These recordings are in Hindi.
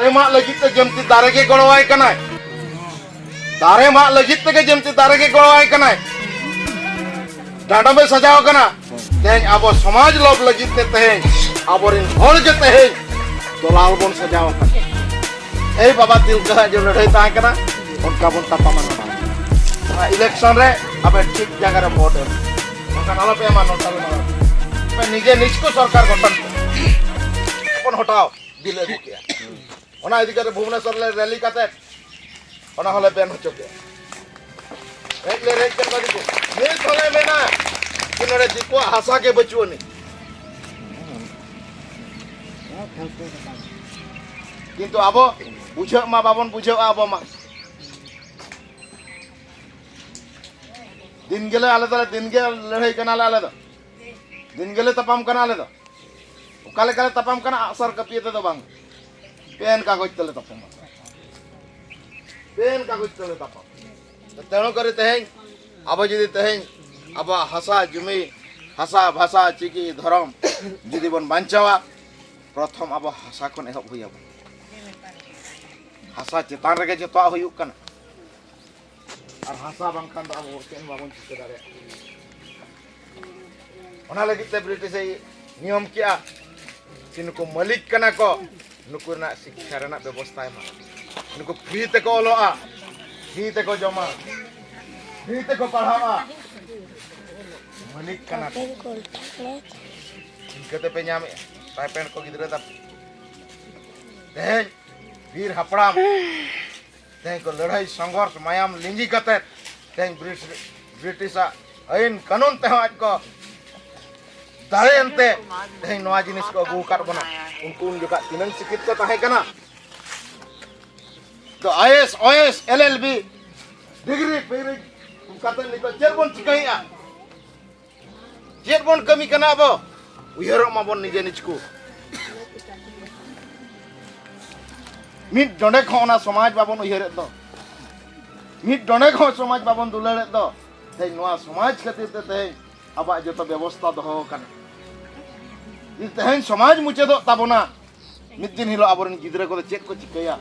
दारे मा लगी ते जमती दारे के गड़वाई कनाय दारे मा लगी ते जमती दारे के गड़वाई कनाय डांडा में सजाओ कना तेज अब समाज लोभ लगी ते तेज अब रिन होल के तेज दोलाल बन सजाओ कना ए बाबा तिलका जो लड़ाई ता कना उनका बन तापामान इलेक्शन रे अब ठीक जगह रे वोट मका नाला पे मान नोटा पे निजे निज को सरकार गठन अपन हटाओ दिले बुकिया ओना अधिकारी भुवनेश्वर ले रैली काते ओना हले बैन हो चुके एक ले रेक कर दिको ये थोले बेना किनरे दिको हासा के बचुनी किंतु आबो बुझो मा बाबन बुझो आबो मा दिन गेले आले तो दिन गे लड़ाई कना आले तो दिन गेले तपाम कना आले तो काले काले तपाम कना असर कपियते तो बांग पेन कागज तले तपाम पेन कागज तले तपाम तेणु करी तेहें अब जदि तेहें अब हासा जुमी हासा भाषा चिकी धर्म जदि बन बांचावा प्रथम अब हासा खन एहब हुई हासा चेतान रेगे जतो हुयुक कना और हासा बांखान तो अब केन बाबन चिके दारे ओना लगित ते ब्रिटिश नियम किया कि नुको मालिक कना को नुको ना शिक्षा रेना व्यवस्था मा नुको फ्री ते को ओलोआ फ्री ते को जमा फ्री ते को पढ़ावा मालिक कना इनकते पे ᱧᱟᱢ टाइपेन को गिदरे दा तेज वीर हपड़ाम तेज को लड़ाई संघर्ष मायाम लिंगी कते तेज ब्रिटिश आईन कानून ते आज को दारे अंते तेज नवा जिनिस को अगू कर बना उनको उन जगह तिनंग सिकित को ताहे कना तो आईएएस ओएएस एलएलबी डिग्री पेरे कते निको जेरबन चिकाइया जेरबन कमी कना बो उयरो माबन निजे निचको मिट डोंडे खोना समाज बाबन उयरे दो मिट डोंडे खो समाज बाबन दुलरे दो तेज नवा समाज खातिर ते तेज अब जो व्यवस्था दो कना तेहें समाज मुचे दो ताबोना मिद दिन हिलो आबरन गिदरे को चेक को चिकया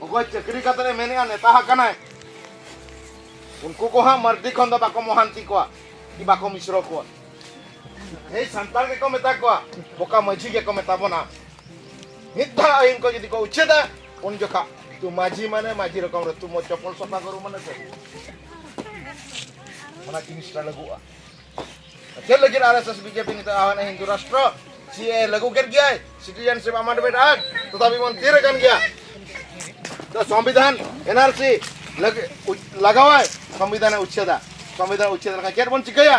ओको चक्री कातरे मेनेया नेता हकना उनको को हा मर्दी खन दो बाको मोहांती को कि बाको मिश्रो को हे संताल के को मेता को बोका मझी के को मेता बोना मिद्धा आइन को जदी को उछेदा उन जखा तू माझी माने माझी रकम रे तू मो चपल सफा करू माने से मना जिनिस लगुआ चल लगे आरएसएस बीजेपी नेता आवन हिंदू राष्ट्र सीए लागू कर गया है सिटीजनशिप अमेंडमेंट एक्ट तथापि मन तीर गन गया तो संविधान एनआरसी लगावा है संविधान उच्छेद का केर बन चिकया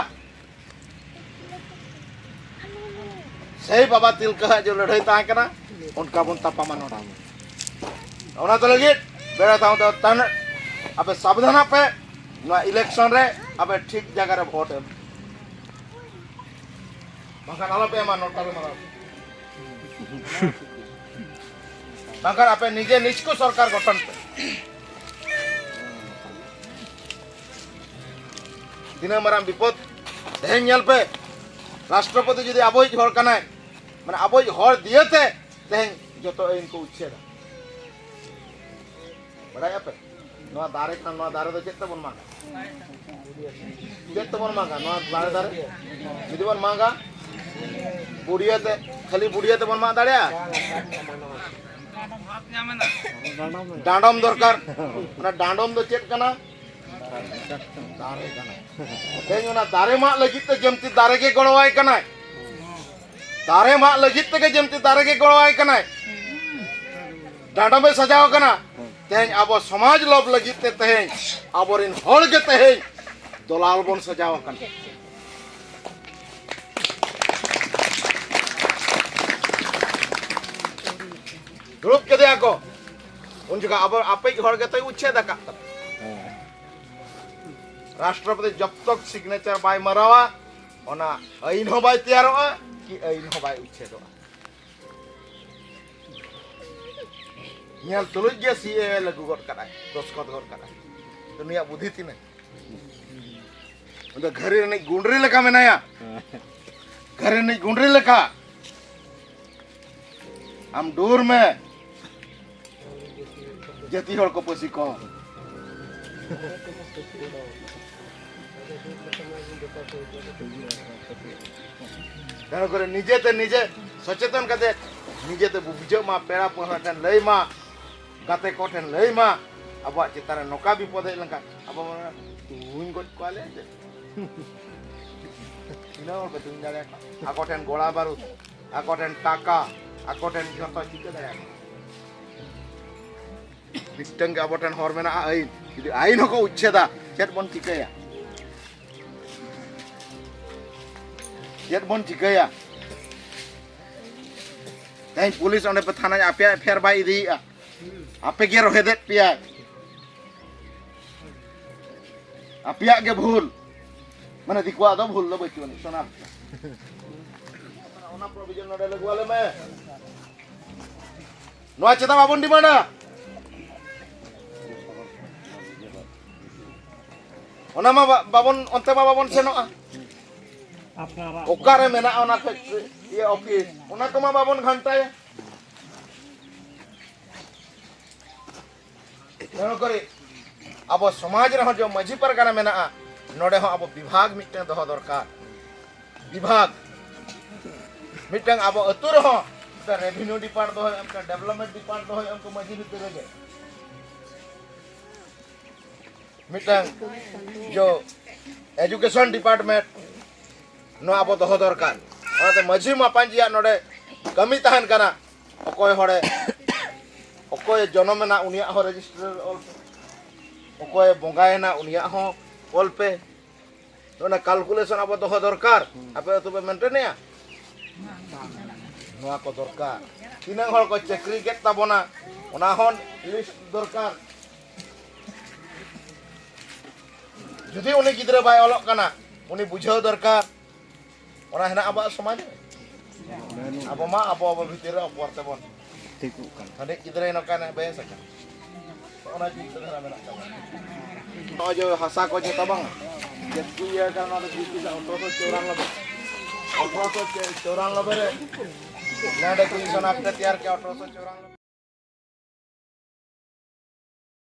सही बाबा तिलका जो लड़ाई ता कना उनका बन तापामान ओना तो लगे बेड़ा ताऊ तो तन अबे सावधान पे ना इलेक्शन रे अबे ठीक जगह रे वोट maka nalo pe मान नोटा मारा maka apa निजे निज को सरकार गठन पे दिन माराम विपद तेहें नेल पे राष्ट्रपति जदि आबोई हर कनाय माने आबोई हर दिएते तेहें जतो इनको उच्छेद बड़ाया पे नवा दारे खान नवा दारे दो चेत बन मांगा चेत बन मांगा नवा दारे जदि बन मांगा बुढ़ियाते खाली बुढ़ियाते बन मा दाड़िया डांडम दरकार ना डांडम दो चेक कना दारे कना तेज ना दारे मा लगित ते जमती दारे के गड़वाई कना दारे मा लगित ते जमती दारे के गड़वाई कना डांडा में सजाओ कना तेज अब समाज लोभ लगित ते तेज अब रिन होल के तेज दोलाल बन सजाओ कना ग्रुप के दिया को उन जगह अब आपे घर के तो उच्छेद का राष्ट्रपति जब तक सिग्नेचर बाय मरावा ओना आइन हो बाय तैयारवा कि आइन हो बाय उच्छेदवा ᱧᱮᱞ ᱛᱩᱞᱩᱡ ᱜᱮ ᱥᱤᱮ ᱞᱟᱹᱜᱩ ᱜᱚᱫ ᱠᱟᱫᱟᱭ ᱫᱚᱥᱠᱚᱛ ᱜᱚᱫ ᱠᱟᱫᱟᱭ ᱛᱚ ᱱᱩᱭᱟᱜ ᱵᱩᱫᱷᱤ ᱛᱤᱱᱟᱹᱜ ᱩᱱᱤ ᱜᱷᱟᱹᱨᱤ ᱨᱤᱱᱤᱡ ᱜᱩᱸᱰᱨᱤ ᱞᱮᱠᱟ ᱢᱮᱱᱟᱭᱟ ᱜᱷᱟᱹᱨᱤ ᱨᱤᱱᱤᱡ ᱜᱩᱸᱰᱨᱤ ᱞᱮᱠᱟ am dur me jati hol ko pasi ko dan করে নিজে সচেতন কাতে নিজেতে বুঝো মা পেড়া পড়াটেন লই মা গাতে কোঠেন লই মা আবা চিতারে নকা বিপদে লঙ্কা আবা তুই গট কোয়ালে ইনো বেতুন জারে আকোটেন গোলা বারুদ আকোটেন টাকা আকোটেন যত চিকে দেয় মিস্টেং আবটেন হর মেনা আইন যদি আইন হকো উচ্ছেদা চেত বন চিকেয়া চেত বন চিকেয়া তাই পুলিশ অনে পে থানায় আপে ফের বাই দিয়া আপে গে রহেদেত পিয়া apiak ge bhul mane dikwa do bhul lo baitu ni sona ona provision node lagu ale me noa ceta babon di mana ona ma babon onte ma babon senoa apnara okare mena ona factory ye office ona ko ma babon ghanta ya jano kore abo समाज रह जो मजी परगना मेना नोडे हो abo विभाग मिटन दह दरकार विभाग मिटन abo अतु रह द रेवेन्यू डिपार्ट दो हमका डेवलपमेंट डिपार्ट दो हमको मजी भितर गे मिटन जो एजुकेशन डिपार्टमेंट नो abo दह दरकार ओते मजी मा पांजिया नोडे कमी तहन कना अकोय होड़े अकोय जनमेना उनिया हो register all okoy bongayna unia ho olpe ona calculation abo doho dorkar ape to maintain ya noa ko dorkar tinang hol ko chakri get tabona ona hon list dorkar jodi uni gidra bay olok kana uni bujhau dorkar ona hena aba samaj abo ma abo bhitire oporte bon ঠিক kan ade gidra eno kana bay sakya ona gidra mena ojo hasa ko jeta bang jetku ya karena ada bisa untuk orang lebih re nada tulisan akte tiar ke 18 orang